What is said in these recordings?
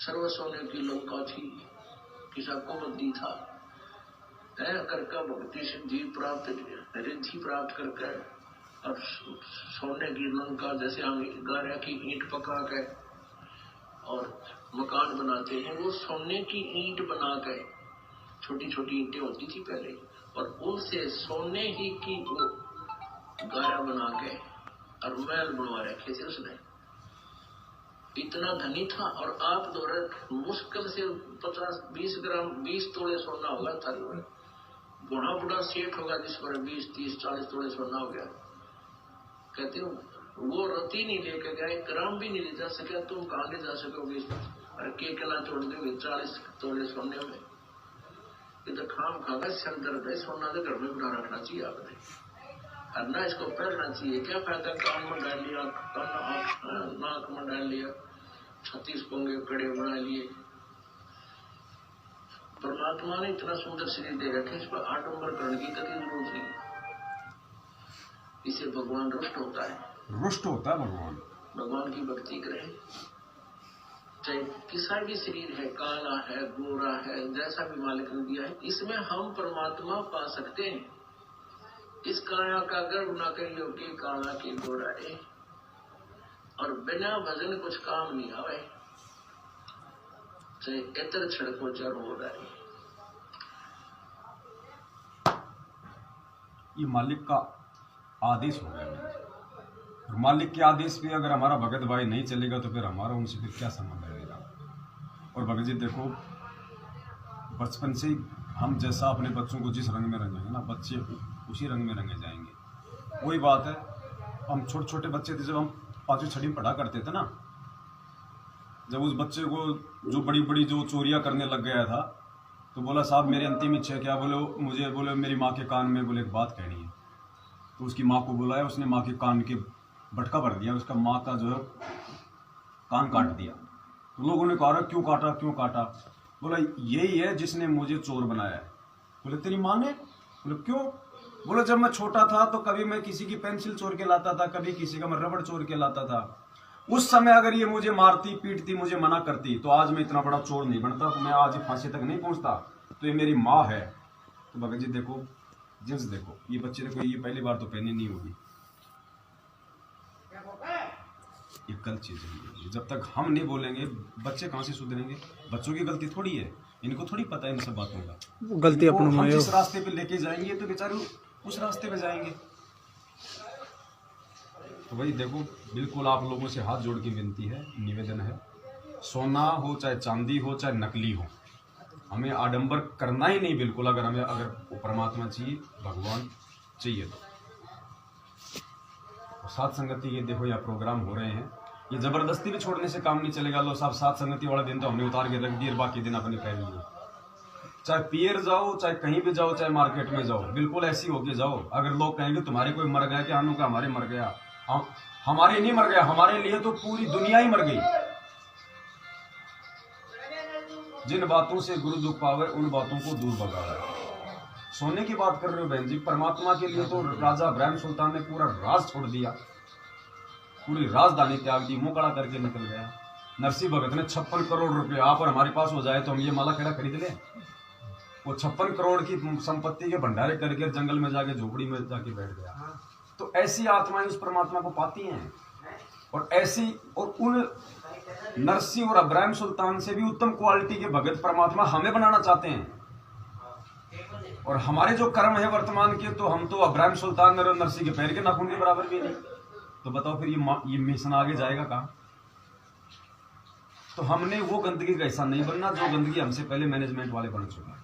सर्व सोने की लंका थी, किसा को बंदी था, करके भक्ति सिद्धि प्राप्त रिद्धि प्राप्त करके और सोने की लंका जैसे हम गारा की ईंट पका के और मकान बनाते हैं, वो सोने की ईंट बना के, छोटी छोटी ईंटें होती थी पहले, और उनसे सोने ही की वो गारा बना के और महल बनवा रखे थे उसने। इतना धनी था। और आप दौरे मुश्किल से 50-20 ग्राम 20 तोले सोना होगा था, बड़ा बड़ा सेठ होगा जिस पर 20-30-40 तोले सोना हो गया। कहते हो वो रत्ती नहीं लेके गया, एक ग्राम भी नहीं ले जा सके, तुम कहाँ ले जा सकोगे? अरे के कला छोड़ दोगे 40 तोले सोने में? ये तो खाम खागा सर दर्द है, सोना तो घर में बना रखना चाहिए आपने, और ना इसको पहनना चाहिए। क्या फायदा, कान में डाल लिया, नाक में डाल लिया, 36 पोंगे कड़े बना लिए। परमात्मा ने इतना सुंदर शरीर दे रखे, इस पर आडंबर करने की कभी जरूरत नहीं। इसे भगवान रुष्ट होता है, रुष्ट होता है भगवान। भगवान की भक्ति करें, चाहे किसा भी शरीर है, काला है, गोरा है, जैसा भी मालिक ने दिया है, इसमें हम परमात्मा पा सकते हैं। इस काया का गर्व न करियो कि काला के गोरा है, और बिना भजन कुछ काम नहीं आवे, चाहे इतर छिड़को जड़ हो रहा है। ये मालिक का आदेश हो गया, और मालिक के आदेश पे अगर हमारा भगत भाई नहीं चलेगा तो फिर हमारा उनसे फिर क्या संबंध रहेगा। और भगत जी देखो, बचपन से हम जैसा अपने बच्चों को जिस रंग में रंगेंगे ना, बच्चे उसी रंग में रंगे जाएंगे। वही बात है, हम छोटे छोटे बच्चे थे, जब हम 5वीं 6वीं पढ़ा करते थे ना, जब उस बच्चे को जो बड़ी बड़ी जो चोरियां करने लग गया था, तो बोला साहब मेरी अंतिम इच्छा क्या? बोले बोले मेरी माँ के कान में बोले एक बात कहनी है। तो उसकी माँ को बुलाया, उसने माँ के कान के बटका भर दिया, उसका माँ का जो है कान काट दिया। तो लोगों ने कहा क्यों काटा, क्यों काटा? बोला यही है जिसने मुझे चोर बनाया है। बोले तेरी माँ ने? बोले क्यों? बोले जब मैं छोटा था तो कभी मैं किसी की पेंसिल चोर के लाता था, कभी किसी का मैं रबड़ चोर के लाता था। उस समय अगर ये मुझे मारती पीटती, मुझे मना करती, तो आज मैं इतना बड़ा चोर नहीं बनता, तो मैं आज फांसी तक नहीं पहुंचता। तो ये मेरी माँ है। तो भगत जी देखो, जींस देखो, ये बच्चे देखो, ये पहली बार तो पहनी नहीं होगी, ये गलत चीज है। जब तक हम नहीं बोलेंगे बच्चे कहाँ से सुधरेंगे? बच्चों की गलती थोड़ी है, इनको थोड़ी पता है इन सब बातों का। गलती अपने हम जिस रास्ते पे लेके जाएंगे तो बेचारे उस रास्ते पे जाएंगे। तो भाई देखो, बिल्कुल आप लोगों से हाथ जोड़ के विनती है, निवेदन है, सोना हो चाहे चांदी हो चाहे नकली हो, हमें आडंबर करना ही नहीं बिल्कुल। अगर परमात्मा चाहिए, भगवान चाहिए तो साथ संगति, ये देखो यहाँ प्रोग्राम हो रहे हैं, ये जबरदस्ती भी छोड़ने से काम नहीं चलेगा। लो साहब, साथ संगति वाला दिन तो हमने उतार के रख दिए, बाकी दिन अपने पहन लिए। चाहे पियर जाओ, चाहे कहीं भी जाओ, चाहे मार्केट में जाओ, बिल्कुल ऐसी होके जाओ। अगर लोग कहेंगे तुम्हारे कोई मर गया, क्या का हमारे मर गया, हमारे नहीं मर गया, हमारे लिए तो पूरी दुनिया ही मर गई। जिन बातों से गुरु दुख पावे, उन बातों को दूर भगा रहा है। सोने की बात कर रहे हो बहन जी, परमात्मा के लिए तो राजा इब्राहिम सुल्तान ने पूरा राज छोड़ दिया, पूरी राजधानी त्याग दी, मुंह कड़ा करके निकल गया। नरसिंह भगत ने 56 करोड़ रुपए आप और हमारे पास हो जाए तो हम ये माला खेड़ा खरीद लें? वो 56 करोड़ की संपत्ति के भंडारे करके जंगल में जाके झोपड़ी में जाके बैठ गया। तो ऐसी आत्माएं उस परमात्मा को पाती हैं, और ऐसी और उन नरसिंह और इब्राहिम सुल्तान से भी उत्तम क्वालिटी के भगत परमात्मा हमें बनाना चाहते हैं। और हमारे जो कर्म है वर्तमान के, तो हम तो इब्राहिम सुल्तान और नरसिंह के पैर के नाखून के बराबर भी नहीं। तो बताओ फिर ये मिशन आगे जाएगा कहाँ? तो हमने वो गंदगी का हिस्सा नहीं बनना जो गंदगी हमसे पहले मैनेजमेंट वाले बन चुके हैं।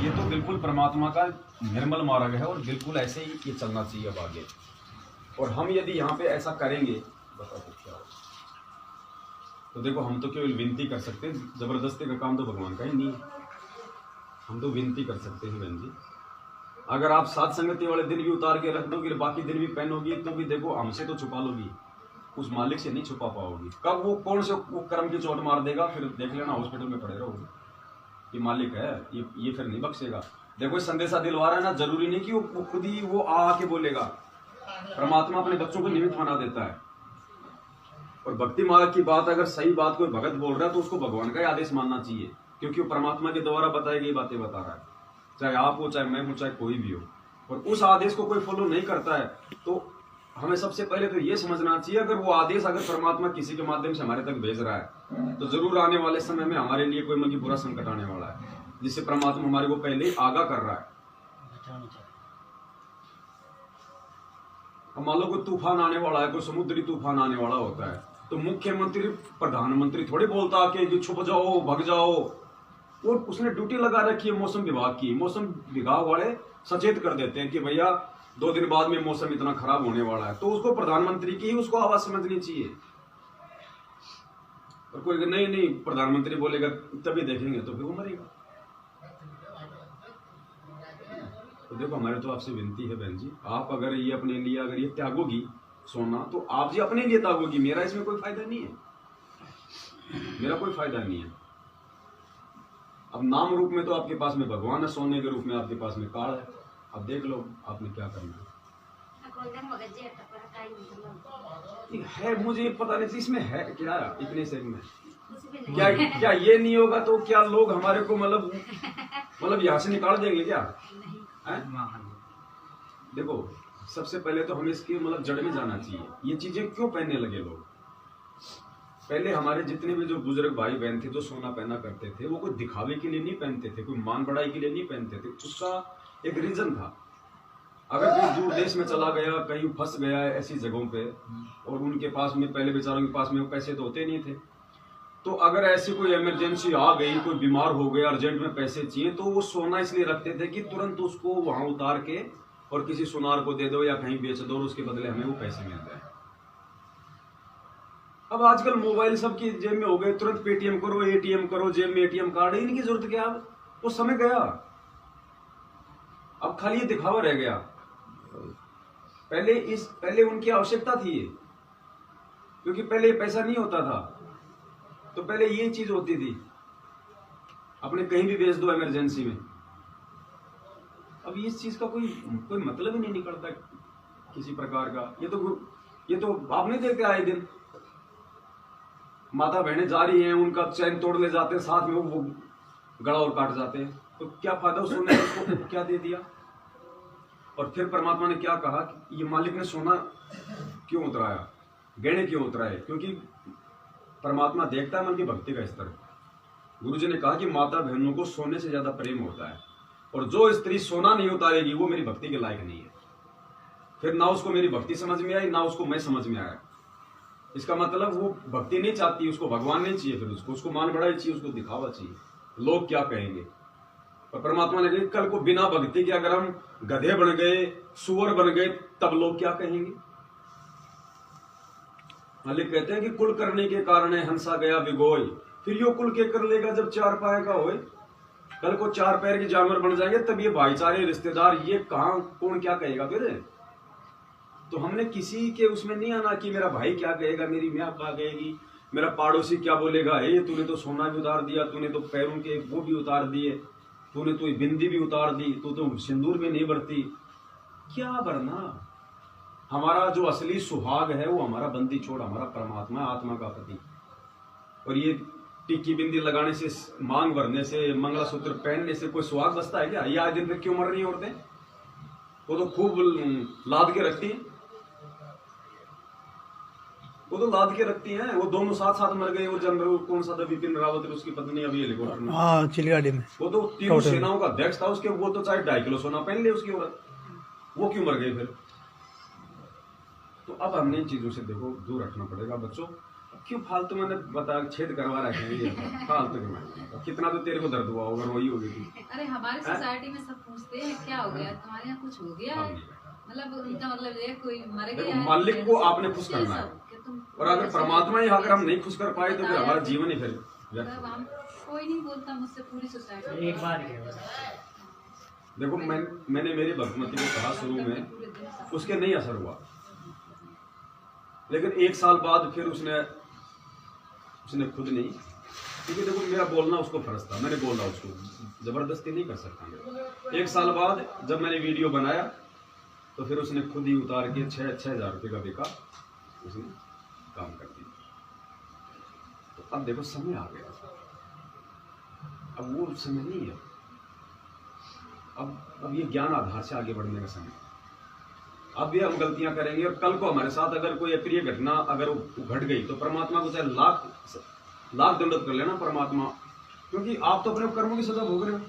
ये तो बिल्कुल परमात्मा का निर्मल मार्ग है, और बिल्कुल ऐसे ही ये चलना चाहिए अब आगे। और हम यदि यहाँ पे ऐसा करेंगे, बताओ क्या होगा? तो देखो, हम तो केवल विनती कर सकते हैं, जबरदस्ती का काम तो भगवान का ही नहीं है। हम तो विनती कर सकते हैं बहन जी। अगर आप साथ संगति वाले दिन भी उतार के रख दोगे, बाकी दिन भी पहनोगी, तो भी देखो हमसे तो छुपा लोगी, उस मालिक से नहीं छुपा पाओगी। कब वो कौन से वो कर्म की चोट मार देगा, फिर देख लेना हॉस्पिटल में पड़े रहोगे। ये मालिक है, ये फिर नहीं बख्शेगा। देखो संदेशा दिलवा रहा है ना, जरूरी नहीं कि वो खुद ही वो आके बोलेगा। परमात्मा अपने बच्चों को निमित्त बना देता है। और भक्ति मार्ग की बात अगर सही बात कोई भगत बोल रहा है तो उसको भगवान का ही आदेश मानना चाहिए, क्योंकि वो परमात्मा के द्वारा बताई गई बातें बता रहा है, चाहे आप हो, चाहे मैं हूं, चाहे कोई भी हो। और उस आदेश को कोई फॉलो नहीं करता है तो हमें सबसे पहले तो ये समझना चाहिए, अगर वो आदेश अगर परमात्मा किसी के माध्यम से हमारे तक भेज रहा है तो जरूर आने वाले समय में हमारे लिए कोई मतलब बुरा संकट आने वाला है, जिससे परमात्मा हमारे को पहले ही आगाह कर रहा है। अब मान लो कोई तूफान आने वाला है, कोई समुद्री तूफान आने वाला होता है, तो मुख्यमंत्री प्रधानमंत्री थोड़ी बोलता कि छुप जाओ, भग जाओ। वो उसने ड्यूटी लगा रखी है मौसम विभाग की, मौसम विभाग वाले सचेत कर देते हैं कि भैया 2 दिन बाद में मौसम इतना खराब होने वाला है, तो उसको प्रधानमंत्री की ही उसको आवाज समझनी चाहिए। और कोई नहीं प्रधानमंत्री बोलेगा तभी देखेंगे, तो फिर वो मरेगा। तो देखो हमारे तो आपसे विनती है बहन जी, आप अगर ये अपने लिए अगर ये त्यागोगी सोना तो आप जी अपने लिए त्यागोगी, मेरा इसमें कोई फायदा नहीं है, मेरा कोई फायदा नहीं है। अब नाम रूप में तो आपके पास में भगवान है, सोने के रूप में आपके पास में काल है। अब देख लो आपने क्या करना है। मुझे पता नहीं इसमें है क्या, इतने से में क्या ये नहीं होगा तो क्या लोग हमारे को मतलब यहाँ से निकाल देंगे क्या? देखो सबसे पहले तो हमें इसकी मतलब जड़ में जाना चाहिए, ये चीजें क्यों पहनने लगे लोग। पहले हमारे जितने भी जो बुजुर्ग भाई बहन थे जो सोना पहना करते थे, वो कोई दिखावे के लिए नहीं पहनते थे, कोई मान बढ़ाई के लिए नहीं पहनते थे, उसका एक रीजन था। अगर कोई दूर देश में चला गया, कहीं फंस गया ऐसी जगहों पे, और उनके पास में पहले बेचारों के पास में पैसे तो होते नहीं थे, तो अगर ऐसी कोई इमरजेंसी आ गई, कोई बीमार हो गया, अर्जेंट में पैसे चाहिए, तो वो सोना इसलिए रखते थे कि तुरंत उसको वहां उतार के और किसी सुनार को दे दो या कहीं बेच दो और उसके बदले हमें वो पैसे मिल जाए। अब आजकल मोबाइल सबकी जेब में हो गए, तुरंत पेटीएम करो, एटीएम करो, जेब में एटीएम कार्ड, इनकी जरूरत क्या? अब वो समय गया, अब खाली ये दिखावा रह गया। पहले उनकी आवश्यकता थी ये, क्योंकि पहले ये पैसा नहीं होता था, तो पहले ये चीज होती थी, अपने कहीं भी भेज दो इमरजेंसी में। अब इस चीज का कोई मतलब ही नहीं निकलता किसी प्रकार का। ये तो आप नहीं देखते आए दिन माता बहनें जा रही हैं, उनका चैन तोड़ ले जाते हैं, साथ में वो गला और काट जाते हैं, तो क्या फायदा उसने उसको क्या दे दिया। और फिर परमात्मा ने क्या कहा कि ये मालिक ने सोना क्यों उतराया, गहने क्यों उतराए? क्योंकि परमात्मा देखता है मन की भक्ति का स्तर। गुरु जी ने कहा कि माता बहनों को सोने से ज्यादा प्रेम होता है, और जो स्त्री सोना नहीं उतारेगी वो मेरी भक्ति के लायक नहीं है। फिर ना उसको मेरी भक्ति समझ में आई, ना उसको मैं समझ में आया। इसका मतलब वो भक्ति नहीं चाहती, उसको भगवान नहीं चाहिए, फिर उसको मान बढ़ाई चाहिए, उसको दिखावा चाहिए, लोग क्या कहेंगे। और परमात्मा ने कहा कल को बिना भक्ति के अगर हम गधे बन गए, सुअर बन गए, तब लोग क्या कहेंगे। मालिक कहते हैं कि कुल करने के कारण हंसा गया भिगोय, फिर यो कुल के कर लेगा जब 4 पाए का होए। कल को 4 पैर के जानवर बन जाएंगे, तब ये भाईचारे रिश्तेदार ये कहां कौन क्या कहेगा फिर। तो हमने किसी के उसमें नहीं आना कि मेरा भाई क्या कहेगा, मेरी माँ क्या कहेगी, मेरा पड़ोसी क्या बोलेगा, तूने तो सोना भी उतार दिया, तूने तो पैरों के वो भी उतार दिए, तूने तो बिंदी भी उतार दी, तू तो सिंदूर में नहीं भरती। क्या भरना? हमारा जो असली सुहाग है वो हमारा बंदी छोड़, हमारा परमात्मा, आत्मा का पति। और ये टिक्की बिंदी लगाने से, मांग भरने से, मंगलसूत्र पहनने से कोई सुहाग बसता है क्या? ये आज दिन पे क्यों मर रही है औरतें? वो तो खूब लाद के रखती हैं, वो तो लाद के रखती हैं। वो दोनों साथ साथ मर गए। वो जनरल कौन सा था, बिपिन रावत, उसकी पत्नी अभी हेलीकॉप्टर में, हाँ चिलगाड़ी में, वो तो 3 सेनाओं का अध्यक्ष था उसके, वो तो चाहे 2.5 किलो सोना पहन ले उसकी औरत, वो क्यों मर गई फिर? तो अब हमने इन चीजों से देखो दूर रखना पड़ेगा बच्चों। क्यों फालतू मैंने बता छेद करवा रखे हैं फालतू में, कितना तो तेरे को दर्द हुआ होगा, रोई होगी थी। अरे हमारे सोसाइटी में सब पूछते हैं क्या हो गया तुम्हारे यहाँ, कुछ हो गया है? मतलब उनका मतलब ये कोई मर गया है, मालिक को आपने खुश करना है। और अगर परमात्मा ही अगर हम नहीं खुश कर पाए तो फिर हमारा जीवन ही फिर कोई नहीं बोलता मुझसे, पूरी सोसाइटी एक बार देखो मैंने मेरी भगवती को कहा शुरू में, उसके नहीं असर हुआ, लेकिन 1 साल बाद फिर उसने खुद नहीं, क्योंकि देखो मेरा बोलना उसको फर्ज था, मैंने बोला उसको, जबरदस्ती नहीं कर सकता मैं। 1 साल बाद जब मैंने वीडियो बनाया तो फिर उसने खुद ही उतार के 6,000 रुपये का बिका, उसने काम कर दिया। अब देखो समय आ गया, अब वो समय नहीं है। अब ये ज्ञान आधार से आगे बढ़ने का समय। अब भी हम गलतियां करेंगे और कल को हमारे साथ अगर कोई अप्रिय घटना अगर घट गई तो परमात्मा को चाहे लाख दंडवत कर लेना परमात्मा, क्योंकि आप तो अपने कर्मों की सजा भोग रहे हो।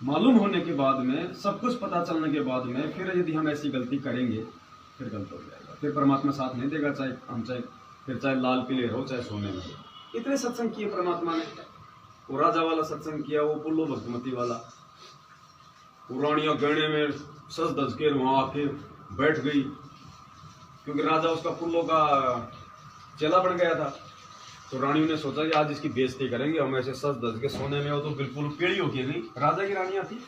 मालूम होने के बाद में, सब कुछ पता चलने के बाद में फिर यदि हम ऐसी गलती करेंगे फिर गलत हो जाएगा, फिर परमात्मा साथ नहीं देगा, चाहे लाल पीले रहो चाहे सोने में हो। इतने सत्संग किए परमात्मा ने, वो राजा वाला सत्संग किया, वो पुल्लो भक्तमती वाला, पुरानिया गहने में सज धज के वहां आके बैठ गई, क्योंकि राजा उसका पुल्लो का चेला बन गया था। तो रानियों ने सोचा कि आज इसकी बेइज्जती करेंगे, हम ऐसे सज धज के सोने में हो तो बिल्कुल पीढ़ी होके गई। राजा की रानियां थी,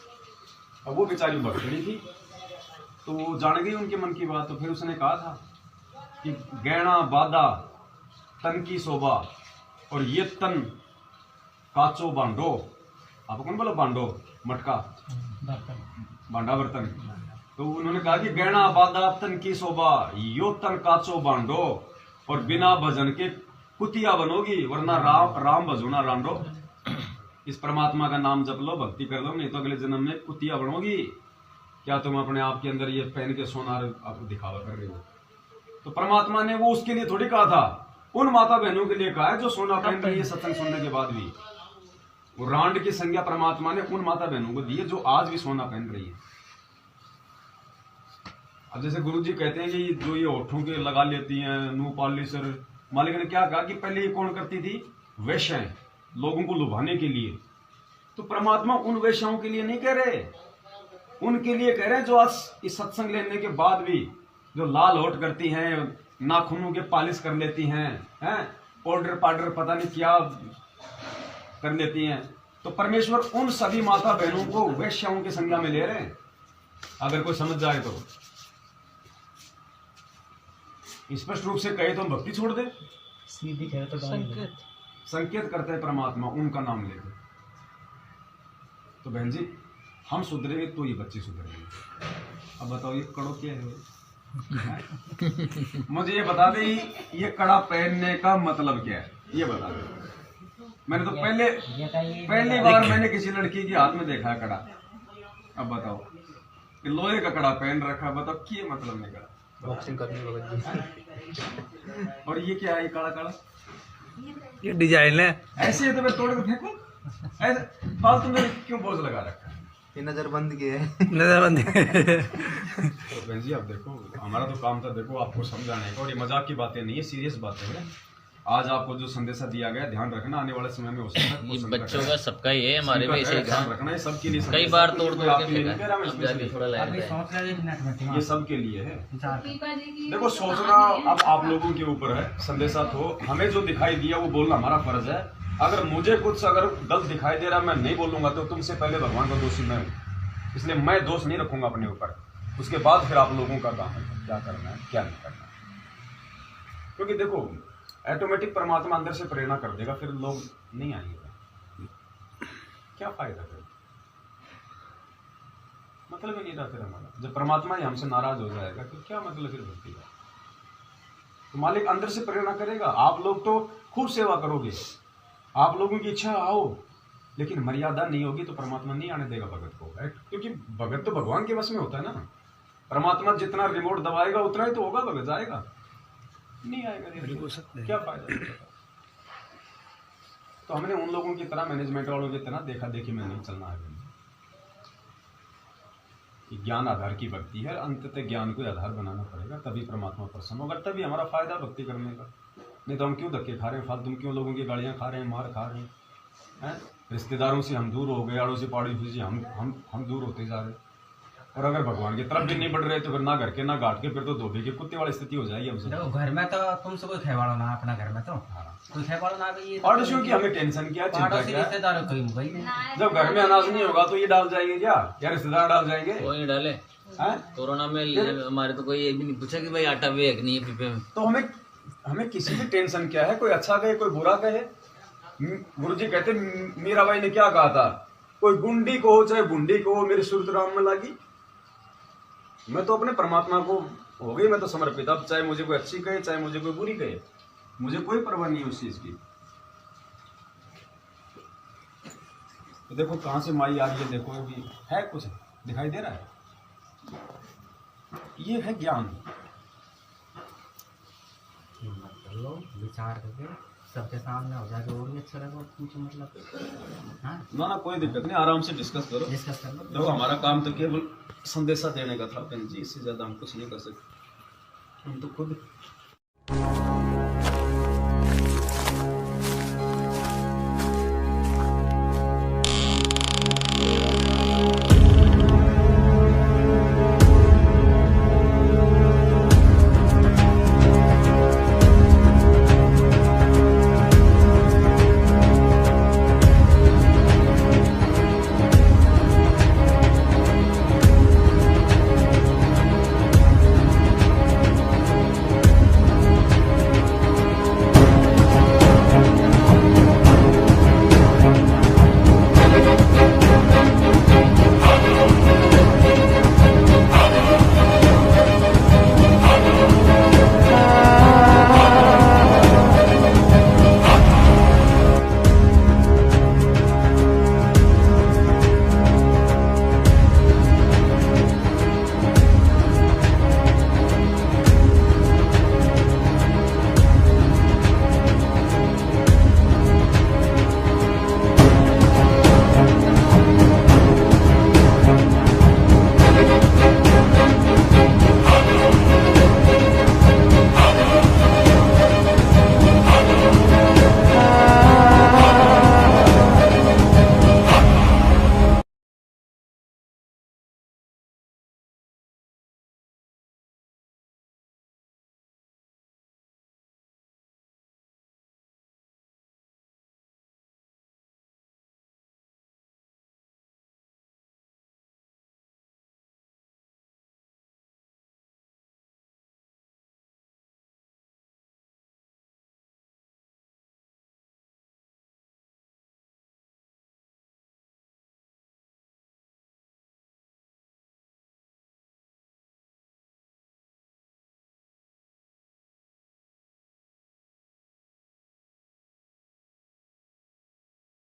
अब वो बेचारी भक्तनी थी, तो वो जान गई उनके मन की बात। तो फिर उसने कहा था कि गहना बादा तन की शोभा और ये तन काचो बांडो। आप कौन बोला बांडो? मटका, बांडा बर्तन। तो उन्होंने कहा कि गहना बादा तन की शोभा, यो तन काचो बांडो, और बिना भजन के कुतिया बनोगी, वरना राम भजो ना रांडो। इस परमात्मा का नाम जप लो, भक्ति कर लो, नहीं तो अगले जन्म में कुतिया बनोगी। क्या तुम अपने आप के अंदर ये पहन के सोनार आपको दिखावा कर रहे हो? तो परमात्मा ने वो उसके लिए थोड़ी कहा था, उन माता बहनों के लिए कहा है जो सोना पहन रही है सत्संग सुनने के बाद भी। वो रांड की संज्ञा परमात्मा ने उन माता बहनों को दी है जो आज भी सोना पहन रही है। अब जैसे गुरुजी कहते हैं कि जो ये होठों के लगा लेती हैं नो पॉलिशर, मालिक ने क्या कहा कि पहले ये कौन करती थी? वेश्याएं, लोगों को लुभाने के लिए। तो परमात्मा उन वेश्याओं के लिए नहीं कह रहे, उनके लिए कह रहे हैं जो आज इस सत्संग लेने के बाद भी जो लाल होठ करती हैं, नाखूनों के पॉलिश कर लेती हैं, पाउडर पाउडर पता नहीं क्या कर लेती हैं। तो परमेश्वर उन सभी माता बहनों को वेश्याओं की संज्ञा में ले रहे हैं, अगर कोई समझ जाए तो। स्पष्ट रूप से कहे तो हम भक्ति छोड़ दे, सीधी कहे तो संकेत करते हैं परमात्मा उनका नाम लेकर। तो बहन जी, हम सुधरेंगे तो ये बच्चे सुधरेंगे। अब बताओ ये कड़ो क्या है? मुझे ये बता दे, ये कड़ा पहनने का मतलब क्या है, ये बता दे। मैंने तो पहली बार मैंने किसी लड़की के हाथ में देखा है कड़ा। अब बताओ, कि लोहे का कड़ा पहन रखा, बताओ क्या मतलब नहीं कड़ा? बॉक्सिंग करने वाला। और ये क्या है? ये काला काला ये डिजाइन है, ऐसे तो मैं तोड़ के फेंकूं? ऐसे फालतू में क्यों बोझ लगा रखा है? ये नजरबंद की है, नजरबंद। तो बहन जी आप देखो, हमारा तो काम था देखो आपको समझाने का, और ये मजाक की बातें नहीं है, सीरियस बातें हैं। आज आपको जो संदेशा दिया गया ध्यान रखना, आने वाले समय में हो सकता है ये बच्चों का सबका ही है, हमारे भी ऐसे ध्यान रखना है, सबके लिए। कई बार तोड़ थोड़ा ये सबके लिए है। देखो सोचना अब आप लोगों के ऊपर है, संदेशा तो हमें जो दिखाई दिया वो बोलना हमारा फर्ज है। अगर मुझे कुछ अगर गलत दिखाई दे रहा मैं नहीं बोलूंगा तो तुमसे पहले भगवान का दोषी मैं हूँ, इसलिए मैं दोष नहीं रखूंगा अपने ऊपर। उसके बाद फिर आप लोगों का काम है क्या करना है क्या नहीं करना है। क्योंकि देखो ऑटोमेटिक परमात्मा अंदर से प्रेरणा कर देगा, फिर लोग नहीं आएंगे, क्या फायदा फिर? मतलब ही नहीं रहा फिर हमारा। जब परमात्मा ही हमसे नाराज हो जाएगा तो क्या मतलब फिर भक्ति का? तो मालिक अंदर से प्रेरणा करेगा। आप लोग तो खूब सेवा करोगे, आप लोगों की इच्छा आओ, लेकिन मर्यादा नहीं होगी तो परमात्मा नहीं आने देगा भगत को, क्योंकि भगत तो भगवान के वश में होता है ना। परमात्मा जितना रिमोट दबाएगा उतना ही तो होगा, भगत जाएगा नहीं आएगा, क्या फायदा? तो हमने उन लोगों की तरह, मैनेजमेंट वालों की तरह देखा देखी में नहीं चलना है। ज्ञान आधार की भक्ति है, अंततः ज्ञान को आधार बनाना पड़ेगा, तभी परमात्मा प्रसन्न होगा, तभी हमारा फायदा भक्ति करने का। नहीं तो हम क्यों धक्के खा रहे हैं फालतू, क्यों लोगों की गालियां खा रहे हैं, मार खा रहे हैं? रिश्तेदारों से हम दूर हो गए, आड़ों से पड़ोसी से हम दूर होते जा रहे हैं। और अगर भगवान की तरफ भी नहीं बढ़ रहे तो फिर ना घर के ना घाट के, फिर तो धोबी के कुत्ते वाली स्थिति हो जाएगी हमसे। देखो घर में तो तुमसे कोई खेवाड़ो ना, अपना घर में तो कोई खेवाड़ो ना भी। ये पड़ोसियों की हमें टेंशन क्या, चिंता क्या? रिश्तेदारों कोई भाई जब घर में अनाज नहीं होगा तो ये डाल जाएंगे क्या? या रिश्तेदार डाल जाएंगे? कोई नहीं डाले। कोरोना में हमारे तो कोई ये भी नहीं पूछा कि भाई आटा भी है कि नहीं है पीपे में। तो हमें किसी की टेंशन क्या है? कोई अच्छा कहे कोई बुरा कहे। गुरुजी कहते मीराबाई ने क्या कहा था, कोई गुंडी को हो चाहे बुंडी को हो, मेरी सूरत राम में लगी। मैं तो अपने परमात्मा को हो गई, मैं तो समर्पित। अब चाहे मुझे कोई अच्छी कहे चाहे मुझे कोई बुरी कहे, मुझे कोई परवाह नहीं है उस चीज की। तो देखो कहाँ से माई आ रही है, देखो अभी है कुछ दिखाई दे रहा है, ये है ज्ञान। हिम्मत कर लो, विचार करके सबके सामने हो जाए और भी अच्छा रहेगा। पूछो मतलब हाँ ना कोई दिक्कत नहीं, आराम से डिस्कस करो। डिस्कस कर लो। देखो हमारा काम तो केवल संदेशा देने का था बहन जी, इससे ज्यादा हम कुछ नहीं कर सकते। हम तो खुद